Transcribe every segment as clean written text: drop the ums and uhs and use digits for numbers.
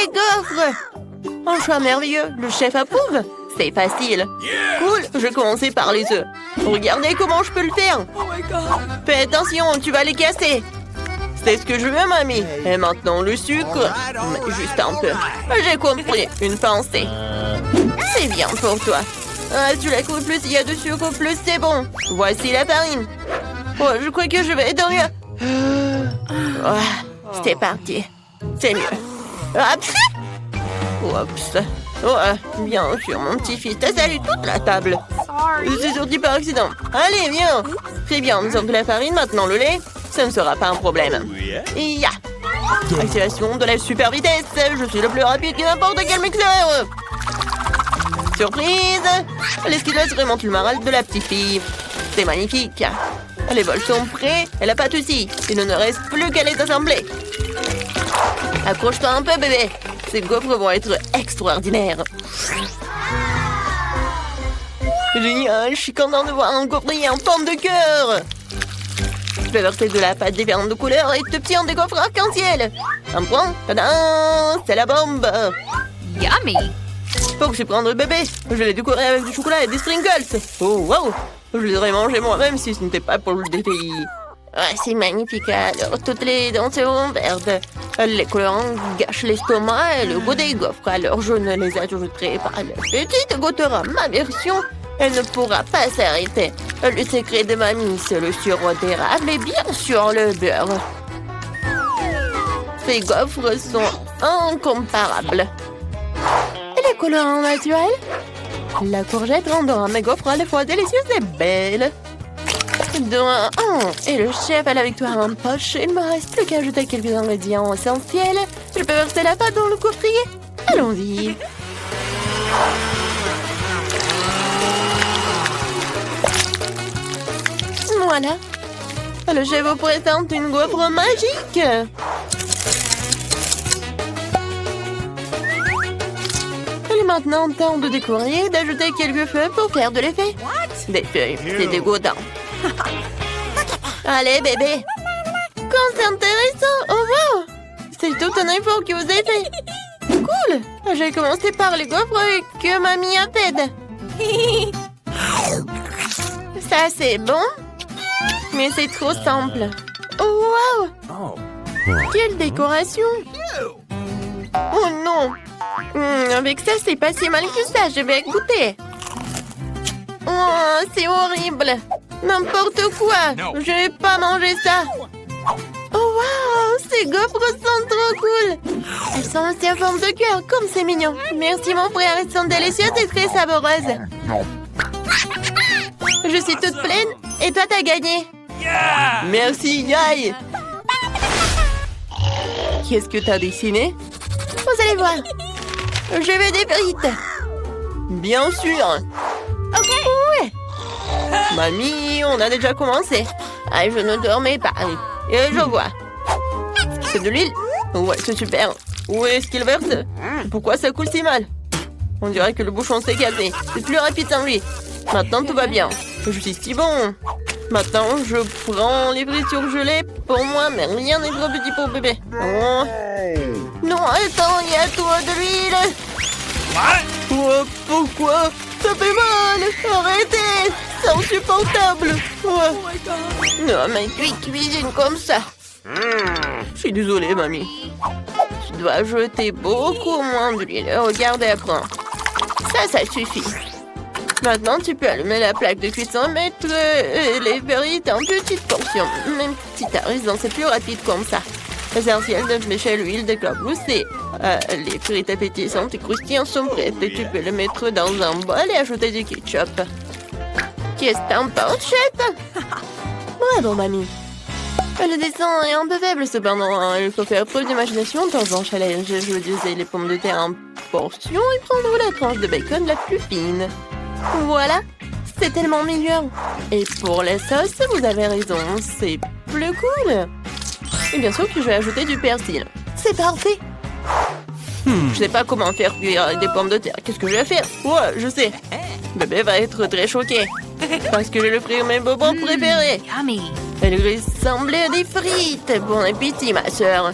des gaufres! Un choix merveilleux, le chef approuve. C'est facile. Cool, je vais commencer par les œufs. Regardez comment je peux le faire. Fais attention, tu vas les casser. C'est ce que je veux, mamie. Et maintenant, le sucre. Mais juste un peu. J'ai compris, une pincée. C'est bien pour toi. Ah, tu la coules, plus il y a de sucre, plus c'est bon. Voici la farine. Oh, je crois que je vais dormir. Oh, c'est parti. C'est mieux. Oups. Oups. Oh, bien sûr, mon petit-fils t'a salué toute la table. C'est sorti par accident. Allez, viens. C'est bien, nous avons de la farine, maintenant le lait. Ça ne sera pas un problème. Ya. Activation de la super vitesse. Je suis le plus rapide que n'importe quel mixeur. Surprise. L'esquilette remonte le moral de la petite fille. C'est magnifique. Les bols sont prêts et la pâte aussi. Il ne nous reste plus qu'à les assembler. Accroche-toi un peu, bébé. Ces gaufres vont être extraordinaires. Génial, je suis content de voir un gaufrier en forme de cœur. Je vais verser de la pâte différente de couleurs et de petits en des gaufres arc-en-ciel. Un point, tadam, c'est la bombe. Yummy! Faut que je prenne le bébé. Je l'ai décoré avec du chocolat et des sprinkles. Oh, wow. Je les aurais mangés moi-même si ce n'était pas pour le défi. Ah, c'est magnifique. Alors, toutes les dents seront vertes. Les colorants gâchent l'estomac et le goût des gaufres. Alors, je ne les ajouterai pas. La petite goûtera ma version. Elle ne pourra pas s'arrêter. Le secret de mamie, c'est le sirop d'érable et bien sûr le beurre. Ces gaufres sont incomparables. Et les colorants naturels? La courgette rendra mes gaufres à la fois délicieuses et belles. Et le chef a la victoire en poche. Il ne me reste plus qu'à ajouter quelques ingrédients essentiels. Je peux verser la pâte dans le coffrier. Allons-y. Voilà. Le chef vous présente une gaufre magique. Il est maintenant temps de décorer et d'ajouter quelques feuilles pour faire de l'effet. Des feuilles, c'est dégoûtant. Allez, bébé. Quand c'est intéressant. Oh, wow. C'est tout un effort que vous avez fait. Cool. J'ai commencé par les gaufres que mamie a fait. Ça, c'est bon. Mais c'est trop simple. Oh, wow. Quelle décoration. Oh, non. Avec ça, c'est pas si mal que ça. Je vais goûter. Oh, c'est horrible. N'importe quoi. Je vais pas manger ça. Oh, wow. Ces gaufres sont trop cool. Elles sont aussi en forme de cœur, comme c'est mignon. Merci, mon frère. Elles sont délicieuses et très savoureuses. Je suis toute pleine et toi, t'as gagné. Merci, Yay. Qu'est-ce que t'as dessiné? Vous allez voir. Je veux des frites. Bien sûr. Ok. Ouais. Mamie, on a déjà commencé. Ah, je ne dormais pas. Et je vois. C'est de l'huile? Ouais, c'est super. Où est-ce qu'il verse? Pourquoi ça coule si mal? On dirait que le bouchon s'est cassé. C'est plus rapide sans lui. Maintenant, tout va bien. Je suis si bon. Maintenant, je prends les frites surgelées pour moi, mais rien n'est trop petit pour bébé. Oh. Non, attends, il y a trop de l'huile. Oh, pourquoi? Ça fait mal. Arrêtez. C'est insupportable. Oh. Non, mais tu cuisines comme ça. Je suis désolée, mamie. Tu dois jeter beaucoup moins d'huile. Regarde et apprends. Ça suffit. Maintenant, tu peux allumer la plaque de cuisson et mettre les frites en petites portions. Même si t'as raison, c'est plus rapide comme ça. Essentiel de flécher l'huile d'éclaboussée. Les frites appétissantes et croustillantes sont prêtes. Et tu peux les mettre dans un bol et ajouter du ketchup. Qu'est-ce que t'en penses, chef? Bravo, mamie. Le dessin est un peu faible, cependant. Il faut faire preuve d'imagination dans un challenge. Je veux utiliser les pommes de terre en portions et prendre la tranche de bacon la plus fine. Voilà, c'est tellement meilleur. Et pour la sauce, vous avez raison, c'est plus cool. Et bien sûr que je vais ajouter du persil. C'est parfait. Je sais pas comment faire cuire des pommes de terre. Qu'est-ce que je vais faire? Ouais, je sais. Bébé va être très choqué. Parce que je vais lui offrir mes bonbons préférés. Yummy! Elle ressemblait à des frites. Bon appétit, ma sœur.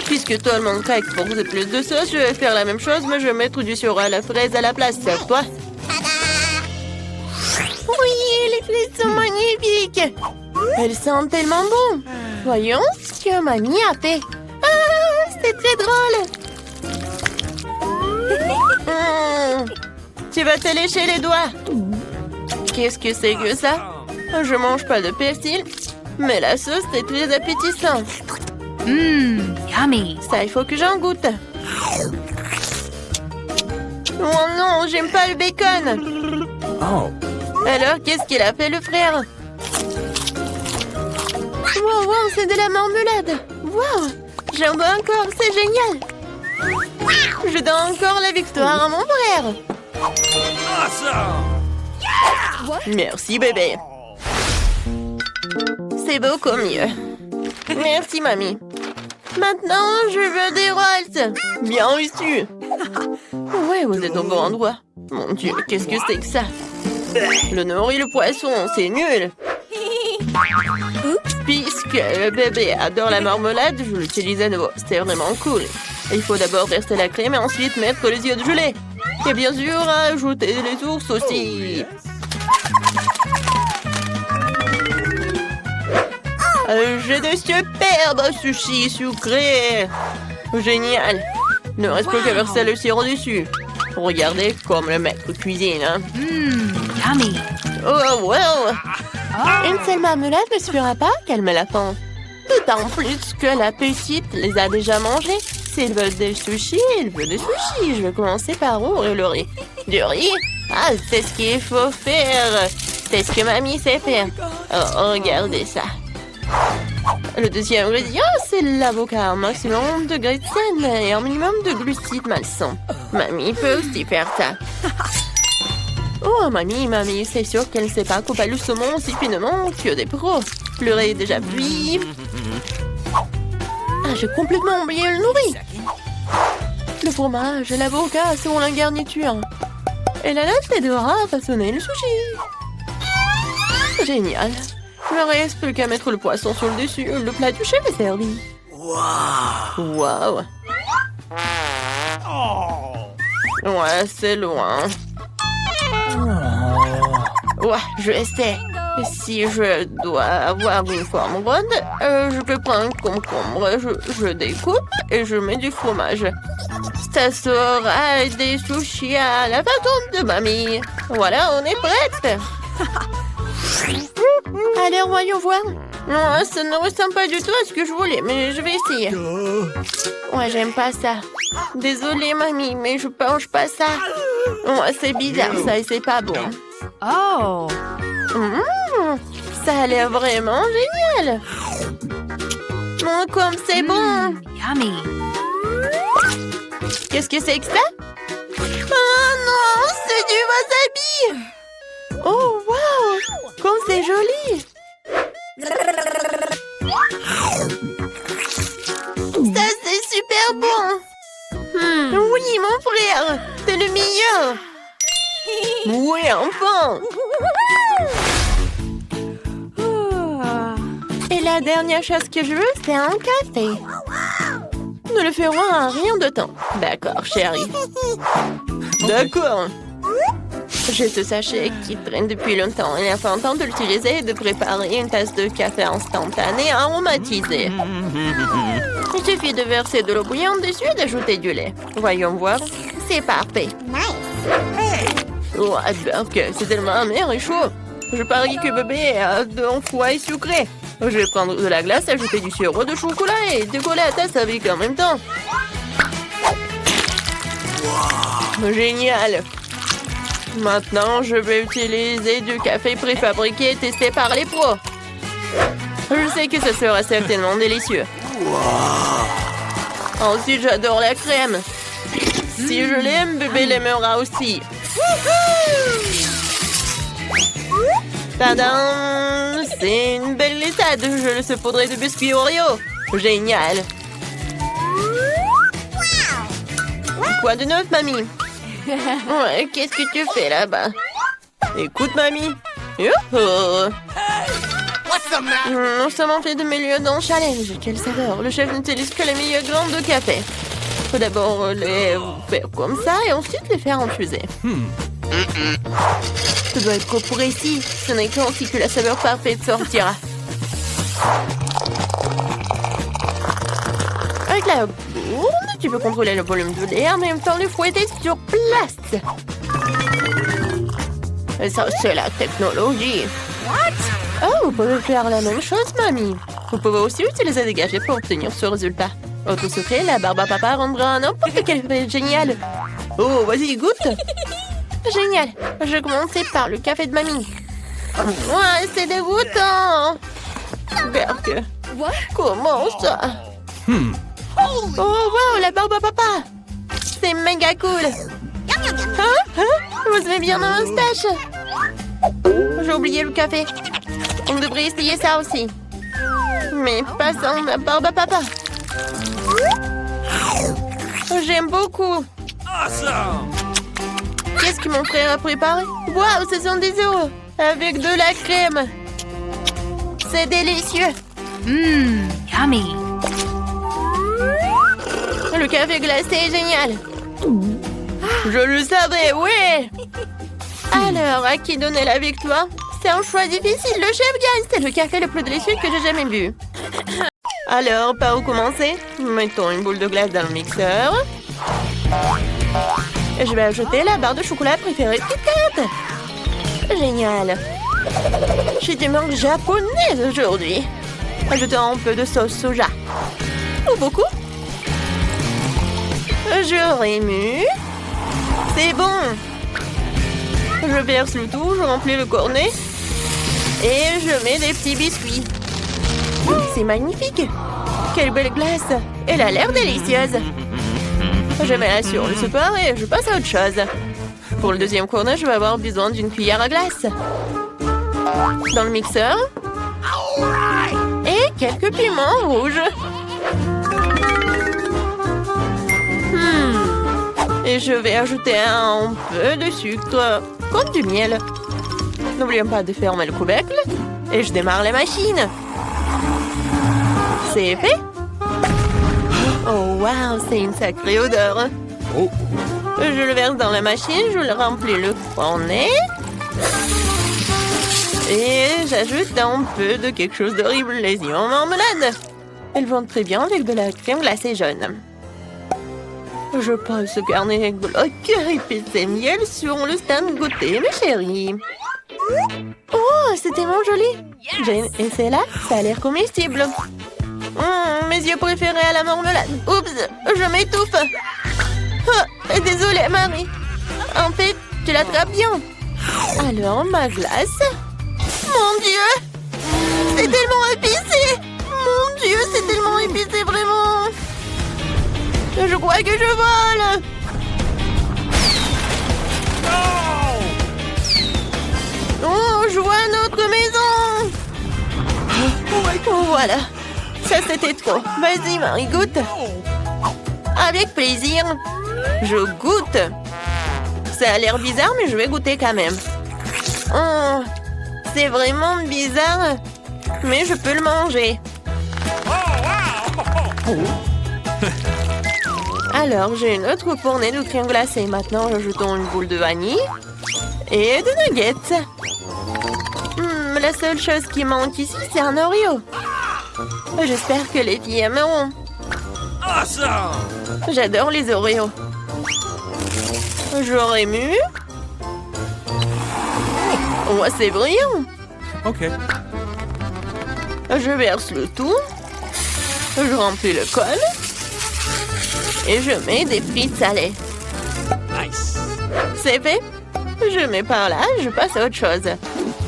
Puisque tout le monde craque pour plus de sauce, je vais faire la même chose, mais je vais mettre du sirop à la fraise à la place. C'est toi. Oui, les fraises sont magnifiques. Elles sentent tellement bon. Voyons ce que mamie a fait. Ah, c'est très drôle. Tu vas te lécher les doigts. Qu'est-ce que c'est que ça? Je mange pas de persil, mais la sauce est très appétissante. Yummy. Ça, il faut que j'en goûte. Oh non, j'aime pas le bacon. Oh. Alors, qu'est-ce qu'il a fait, le frère? Wow, wow, c'est de la marmelade. Wow, j'en veux encore, c'est génial. Je donne encore la victoire à mon frère. Awesome. Merci, bébé. C'est beaucoup mieux. Merci, mamie. Maintenant, je veux des rolls. Bien reçu. Ouais, vous êtes au bon endroit. Mon Dieu, qu'est-ce que c'est que ça? Le nori, le poisson, c'est nul. Puisque le bébé adore la marmelade, je l'utilise à nouveau. C'est vraiment cool. Il faut d'abord verser la crème et ensuite mettre les yeux de gelée. Et bien sûr, ajouter les ours aussi. J'ai de superbes sushis sucrés. Génial. Ne reste plus qu'à verser le sirop dessus. Regardez comme le maître cuisine. Hein. Yummy. Oh, wow. Une seule marmelade ne suffira pas à calmer la faim. D'autant plus que la petite les a déjà mangés. S'ils veulent des sushis, ils veulent des sushis. Je vais commencer par ouvrir le riz. Du riz? Ah, c'est ce qu'il faut faire. C'est ce que mamie sait faire. Oh, regardez ça. Le deuxième ingrédient, c'est l'avocat. Un maximum de glycine et un minimum de glucides malsains. Mamie peut aussi faire ça. Oh, mamie, c'est sûr qu'elle ne sait pas couper le saumon aussi finement que des pros. Le riz est déjà cuit. Ah, j'ai complètement oublié le nourri. Le fromage et l'avocat seront la garniture. Et la latte aidera à façonner le sushi. Génial. Il ne reste plus qu'à mettre le poisson sur le dessus. Le plat du chef est servi. Wow. Ouais, c'est loin. Ouais, je sais. Si je dois avoir une forme ronde, je peux prendre un concombre, je découpe et je mets du fromage. Ça sera des sushis à la façon de mamie. Voilà, on est prête. Allez, voyons voir. Non, ça ne ressemble pas du tout à ce que je voulais, mais je vais essayer. Ouais, j'aime pas ça. Désolée, mamie, mais je mange pas ça. Ouais, c'est bizarre, ça, et c'est pas bon. Oh. Ça a l'air vraiment génial. Oh, comme c'est bon. Yummy. Qu'est-ce que c'est que ça? Oh non, c'est du wasabi. Oh, wow. Comme c'est joli. Ça, c'est super bon. Oui, mon frère. T'es le meilleur. Oui, enfin. Et la dernière chose que je veux, c'est un café. Nous le ferons en rien de temps. D'accord, chérie. D'accord. J'ai ce sachet qui traîne depuis longtemps. Il est temps de l'utiliser et de préparer une tasse de café instantané aromatisé. Il suffit de verser de l'eau bouillante dessus et d'ajouter du lait. Voyons voir. C'est parfait. Oh, c'est tellement amer et chaud. Je parie que bébé a un foie sucré. Je vais prendre de la glace, ajouter du sirop de chocolat et décoller la tasse avec en même temps. Génial. Maintenant, je vais utiliser du café préfabriqué testé par les pros. Je sais que ce sera certainement délicieux. Ensuite, j'adore la crème. Si je l'aime, bébé l'aimera aussi. Tadam! C'est une belle glissade. Je le saupoudrerai de biscuits Oreo. Génial. Quoi de neuf, mamie? Ouais, qu'est-ce que tu fais là-bas? Écoute, mamie. Youhou! Nous sommes en fait de milieu dans le challenge. Quelle saveur! Le chef n'utilise que les meilleures graines de café. Faut d'abord les faire comme ça et ensuite les faire infuser. Ça doit être trop précis. Ce n'est qu'ainsi que la saveur parfaite sortira. Avec la bourne, tu peux contrôler le volume de l'air, mais en même temps le fouetter sur place. Et ça, c'est la technologie. Oh, vous pouvez faire la même chose, mamie. Vous pouvez aussi utiliser des gadgets pour obtenir ce résultat. Autre secret, la barbe à papa rendra n'importe quel fait génial. Oh, vas-y, goûte. Génial. Je vais commencer par le café de mamie. Ouais, c'est dégoûtant. Berk. Comment ça? Oh, wow, la barbe à papa. C'est méga cool. Hein? Vous avez bien un moustache. J'ai oublié le café. On devrait essayer ça aussi. Mais pas sans la barbe à papa. J'aime beaucoup. Qu'est-ce que mon frère a préparé? Waouh, ce sont des œufs avec de la crème. C'est délicieux. Yummy. Le café glacé est génial. Je le savais, oui. Alors, à qui donner la victoire? C'est un choix difficile. Le chef gagne. C'est le café le plus délicieux que j'ai jamais bu. Alors, par où commencer? Mettons une boule de glace dans le mixeur. Et je vais ajouter la barre de chocolat préférée de Kit Kat. Génial. J'ai du manque japonaise aujourd'hui. Ajoutons un peu de sauce soja. Ou beaucoup. Je remue. C'est bon. Je verse le tout, je remplis le cornet. Et je mets des petits biscuits. C'est magnifique. Quelle belle glace. Elle a l'air délicieuse. Je mets la sur le support et je passe à autre chose. Pour le deuxième cornet, je vais avoir besoin d'une cuillère à glace. Dans le mixeur. Et quelques piments rouges. Et je vais ajouter un peu de sucre, comme du miel. N'oublions pas de fermer le couvercle. Et je démarre la machine. C'est fait. Oh, wow, c'est une sacrée odeur. Je le verse dans la machine, je le remplis le cornet. Et j'ajoute un peu de quelque chose d'horrible, les yeux en marmelade. Elles vont très bien avec de la crème glacée jaune. Je pose ce carnet avec de la cœur épicé miel sur le stand goûter, mes chéris. Oh, c'est tellement joli. Jane, et c'est là, ça a l'air comestible. Mes yeux préférés à la marmelade. Oups, je m'étouffe. Oh, désolée, Marie. En fait, tu l'attrapes bien. Alors, ma glace. Mon Dieu, c'est tellement épicé. Mon Dieu, c'est tellement épicé, vraiment. Je crois que je vole. Oh, je vois notre maison. Oh, voilà. Ça, c'était trop. Vas-y, Marie, goûte. Avec plaisir. Je goûte. Ça a l'air bizarre, mais je vais goûter quand même. Oh, c'est vraiment bizarre, mais je peux le manger. Alors, j'ai une autre fournée de crème glacée. Maintenant, ajoutons une boule de vanille et de nuggets. La seule chose qui manque ici, c'est un Oreo. J'espère que les filles aimeront. J'adore les Oreos. Je remue. Oh, c'est brillant. Ok. Je verse le tout. Je remplis le col. Et je mets des frites salées. Nice. C'est fait. Je mets par là, je passe à autre chose.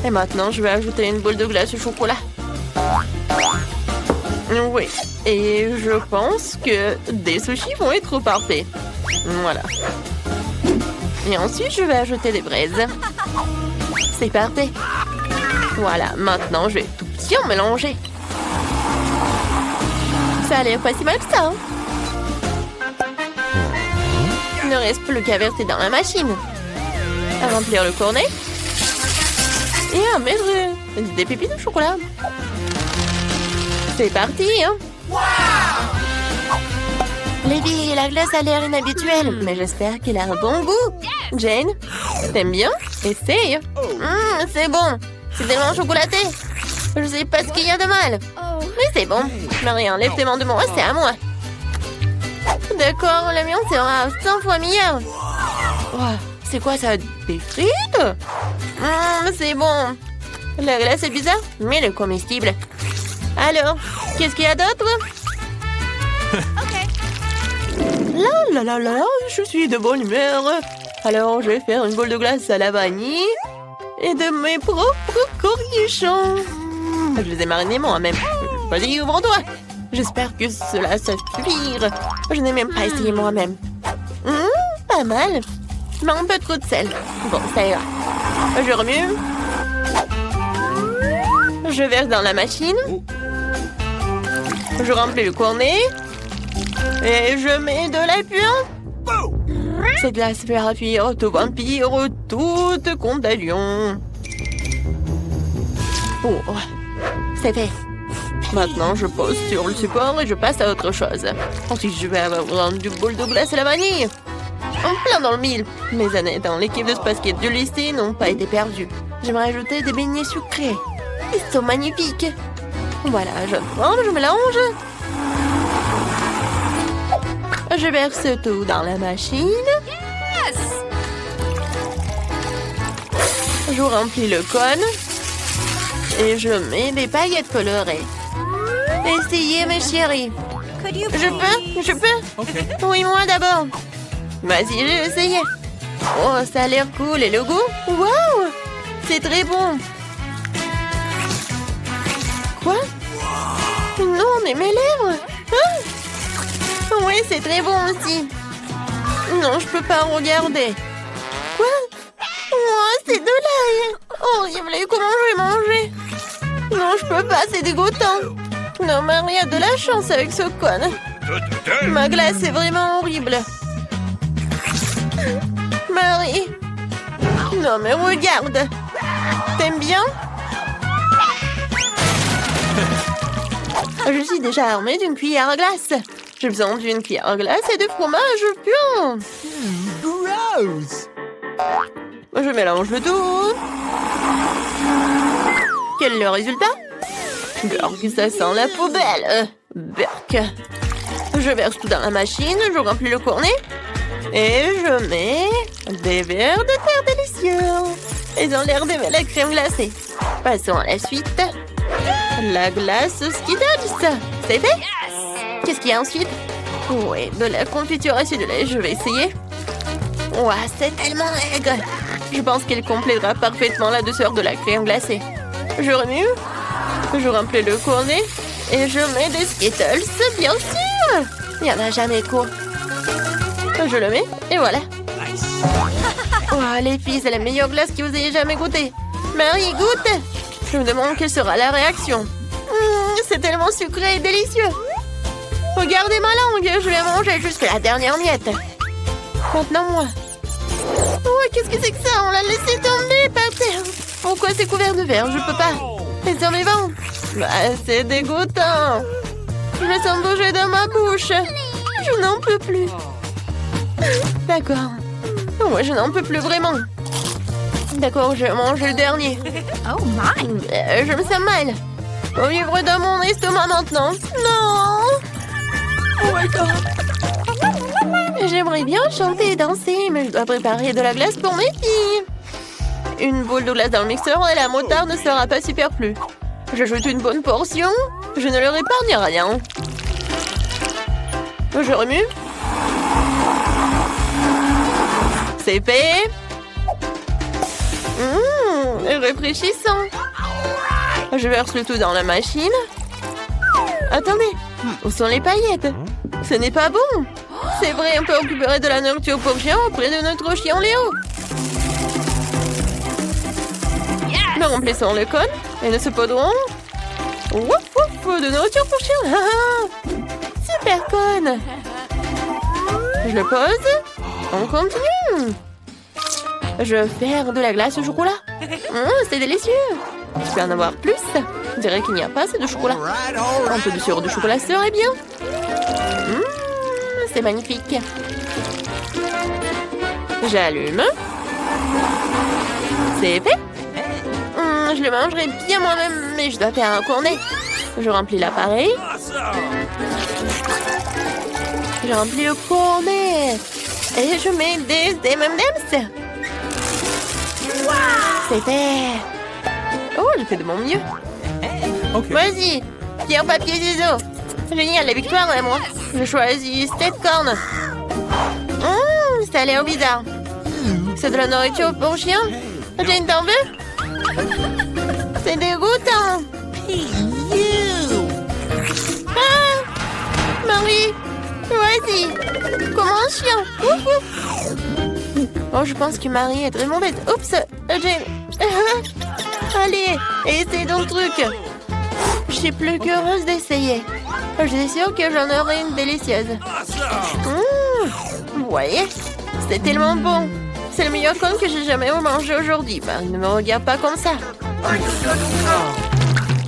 Et maintenant, je vais ajouter une boule de glace au chocolat. Oui. Et je pense que des sushis vont être parfaits. Voilà. Et ensuite, je vais ajouter des braises. C'est parfait. Voilà, maintenant, je vais tout bien mélanger. Ça a l'air pas si mal que ça. Hein? Il ne reste plus qu'à verser dans la machine. À remplir le cornet. Et à mettre des pépites de chocolat. C'est parti, hein? Les filles, la glace a l'air inhabituelle, mais j'espère qu'elle a un bon goût. Jane, t'aimes bien? Essaye. C'est bon. C'est tellement chocolaté. Je sais pas ce qu'il y a de mal. Mais c'est bon. Marie, enlève tes mains de moi, c'est à moi. D'accord, la mienne sera 100 fois meilleure. Wow, c'est quoi ça? Des frites? C'est bon. La glace est bizarre, mais elle est comestible. Alors, qu'est-ce qu'il y a d'autre? Là, je suis de bonne humeur. Alors, je vais faire une boule de glace à la vanille et de mes propres cornichons. Je les ai marinés moi-même. Vas-y, ouvre-toi. J'espère que cela suffira. Je n'ai même pas essayé moi-même. Pas mal. Mais un peu trop de sel. Bon, ça ira. Je remue. Je verse dans la machine. Je remplis le cornet. Et je mets de la puante. Cette glace fera fuir tout vampire, toute contagion. Oh, c'est fait. Maintenant, je pose sur le support et je passe à autre chose. Ensuite, je vais avoir du bol de glace à la vanille. En plein dans le mille. Mes années dans l'équipe de basket du lycée n'ont pas été perdues. J'aimerais ajouter des beignets sucrés. Ils sont magnifiques. Voilà, je forme, je mélange. Je verse tout dans la machine. Je remplis le cône. Et je mets des paillettes colorées. Essayez, mes chéris. Je peux? Oui, moi d'abord. Vas-y, je vais essayer. Oh, ça a l'air cool. Et le goût? Waouh! C'est très bon. Quoi? Non, mais mes lèvres! Ah! Oui, c'est très bon aussi. Non, je peux pas regarder. Quoi? Oh, c'est de l'ail. Horrible, comment je vais manger? Non, je peux pas, c'est dégoûtant. Non, Marie a de la chance avec ce cône. Ma glace est vraiment horrible. Marie. Non, mais regarde. T'aimes bien? Je suis déjà armée d'une cuillère à glace. J'ai besoin d'une cuillère à glace et de fromage pur. Gross! Je mélange le tout. Quel est le résultat? Burk, ça sent la poubelle. Burk. Je verse tout dans la machine, je remplis le cornet. Et je mets des verres de terre délicieux. Ils ont l'air d'aimer la crème glacée. Passons à la suite. La glace Skittles. C'est fait? Qu'est-ce qu'il y a ensuite? Oui, de la confiture acidulée. Je vais essayer. Ouah, c'est tellement aigre. Je pense qu'elle complétera parfaitement la douceur de la crème glacée. Je remue. Je remplis le cornet. Et je mets des Skittles, bien sûr. Il n'y en a jamais trop. Je le mets, et voilà. Oh, les filles, c'est la meilleure glace que vous ayez jamais goûtée. Marie, goûte. Je me demande quelle sera la réaction. C'est tellement sucré et délicieux. Regardez ma langue, je vais manger jusqu'à la dernière miette. Maintenant, moi. Oh, qu'est-ce que c'est que ça? On l'a laissé tomber par terre. Pourquoi c'est couvert de verre? Je peux pas. C'est sur mes vents. Bah, c'est dégoûtant. Je me sens bouger dans ma bouche. Je n'en peux plus. D'accord. Moi, je n'en peux plus vraiment. D'accord, je mange le dernier. Oh my! Je me sens mal. Au vivre dans mon estomac maintenant. Non! Oh my God! J'aimerais bien chanter et danser, mais je dois préparer de la glace pour mes filles. Une boule de glace dans le mixeur et la moutarde ne sera pas superflue. J'ajoute une bonne portion. Je ne leur épargne rien. Je remue. C'est fait. Réfléchissant. Je verse le tout dans la machine. Attendez, où sont les paillettes? Ce n'est pas bon. C'est vrai, on peut récupérer de la nourriture pour chien auprès de notre chien Léo. Nous remplissons le cône et nous saupoudrons. Wouf wouf, de nourriture pour chien. Super cône. Je le pose. On continue. Je vais faire de la glace au chocolat. C'est délicieux. Je peux en avoir plus. On dirait qu'il n'y a pas assez de chocolat. Un peu de sirop de chocolat serait bien. C'est magnifique. J'allume. C'est fait. Je le mangerai bien moi-même, mais je dois faire un cornet. Je remplis l'appareil. Je remplis le cornet. Et je mets des M&M's. C'est fait. Oh, j'ai fait de mon mieux. Vas-y, pierre, papier, ciseaux. Génial, la victoire est moi. Je choisis cette corne. Ça a l'air bizarre. C'est de la nourriture pour chien. Jane, t'en veux? C'est dégoûtant. Ah, Marie, vas-y. Comme un chien. Ouf, ouf. Oh, je pense que Marie est très mauvaise. Oups, Jane. Allez, essaye ton truc. Je suis plus qu'heureuse d'essayer. Je suis sûre que j'en aurai une délicieuse. Vous voyez, c'est tellement bon. C'est le meilleur cône que j'ai jamais mangé aujourd'hui. Marie, ne me regarde pas comme ça.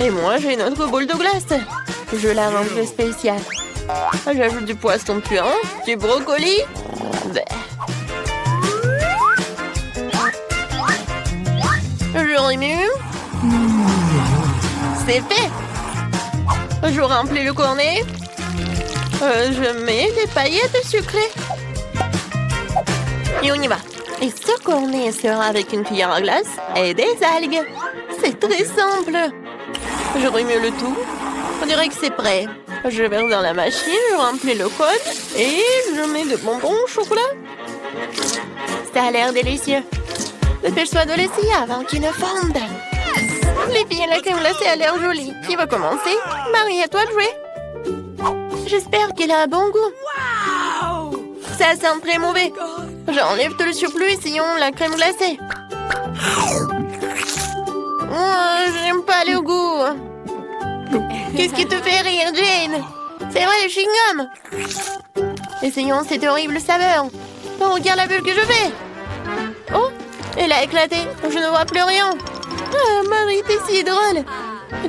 Et moi, j'ai une autre boule de glace. Je la range spéciale. J'ajoute du poisson puant, du brocoli. Je remue. C'est fait. Je remplis le cornet. Je mets des paillettes sucrées. Et on y va. Et ce cornet sera avec une cuillère à glace et des algues. C'est très simple. Je remue le tout. On dirait que c'est prêt. Je verse dans la machine, je remplis le cône et je mets de bonbons au chocolat. Ça a l'air délicieux. Dépêche-toi de l'essayer avant qu'il ne fonde. Les filles, la crème glacée a l'air jolie. Qui va commencer? Marie, à toi de jouer. J'espère qu'elle a un bon goût. Ça sent très mauvais. J'enlève tout le surplus, essayons la crème glacée. J'aime pas le goût. Qu'est-ce qui te fait rire, Jane? C'est vrai, le chewing-gum. Essayons cette horrible saveur. Oh, regarde la bulle que je fais. Oh, elle a éclaté. Je ne vois plus rien. Ah, Marie, t'es si drôle.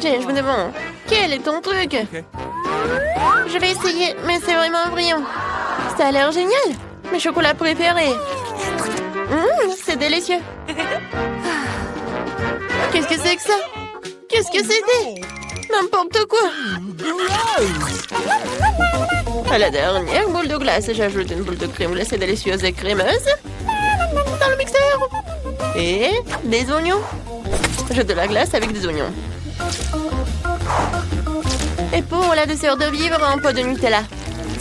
Jane, je me demande, quel est ton truc? Je vais essayer, mais c'est vraiment brillant. Ça a l'air génial. Mes chocolats préférés. C'est délicieux. Qu'est-ce que c'est que ça? Qu'est-ce que c'était? N'importe quoi. À la dernière boule de glace, j'ajoute une boule de crème glacée délicieuse et crémeuse. Dans le mixeur. Et des oignons. Je de la glace avec des oignons. Et pour la douceur de vivre, un pot de Nutella.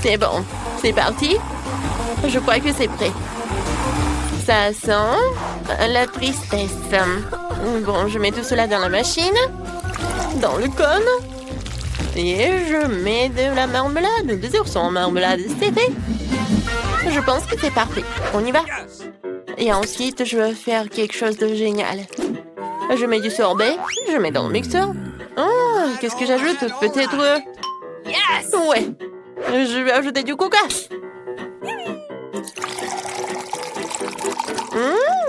C'est bon. C'est parti. Je crois que c'est prêt. Ça sent la tristesse. Bon, je mets tout cela dans la machine. Dans le cône. Et je mets de la marmelade. Des oursons en marmelade, c'est fait. Je pense que c'est parfait. On y va. Et ensuite, je vais faire quelque chose de génial. Je mets du sorbet. Je mets dans le mixeur. Oh, qu'est-ce que j'ajoute? Peut-être... Ouais. Je vais ajouter du coca.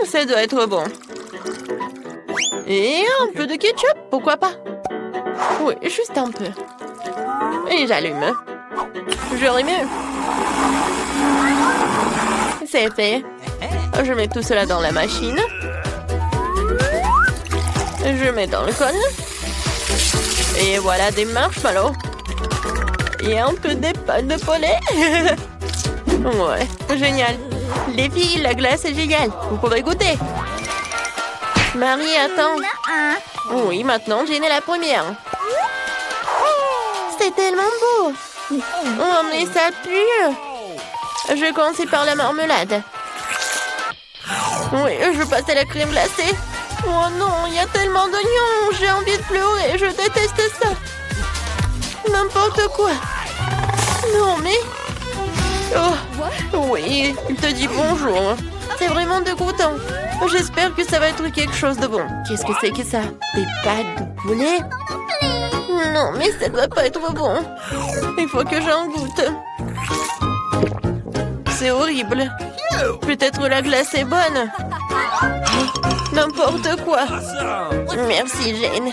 Ça doit être bon. Et un peu de ketchup, pourquoi pas? Oui, juste un peu. Et j'allume. Je remue. C'est fait. Je mets tout cela dans la machine. Je mets dans le cône. Et voilà des marshmallows. Et un peu de pâte de poulet. Ouais, génial. Les filles, la glace est géniale. Vous pouvez goûter. Marie, attends. Oui, maintenant, Jane est la première. C'est tellement beau. Oh, mais ça pue. Je vais commencer par la marmelade. Oui, je passe à la crème glacée. Oh non, il y a tellement d'oignons. J'ai envie de pleurer. Je déteste ça. N'importe quoi. Non, mais... Oh, oui, il te dit bonjour. C'est vraiment dégoûtant. J'espère que ça va être quelque chose de bon. Qu'est-ce que c'est que ça? Des pâtes de poulet? Non, mais ça doit pas être bon. Il faut que j'en goûte. C'est horrible. Peut-être la glace est bonne. N'importe quoi. Merci, Jane.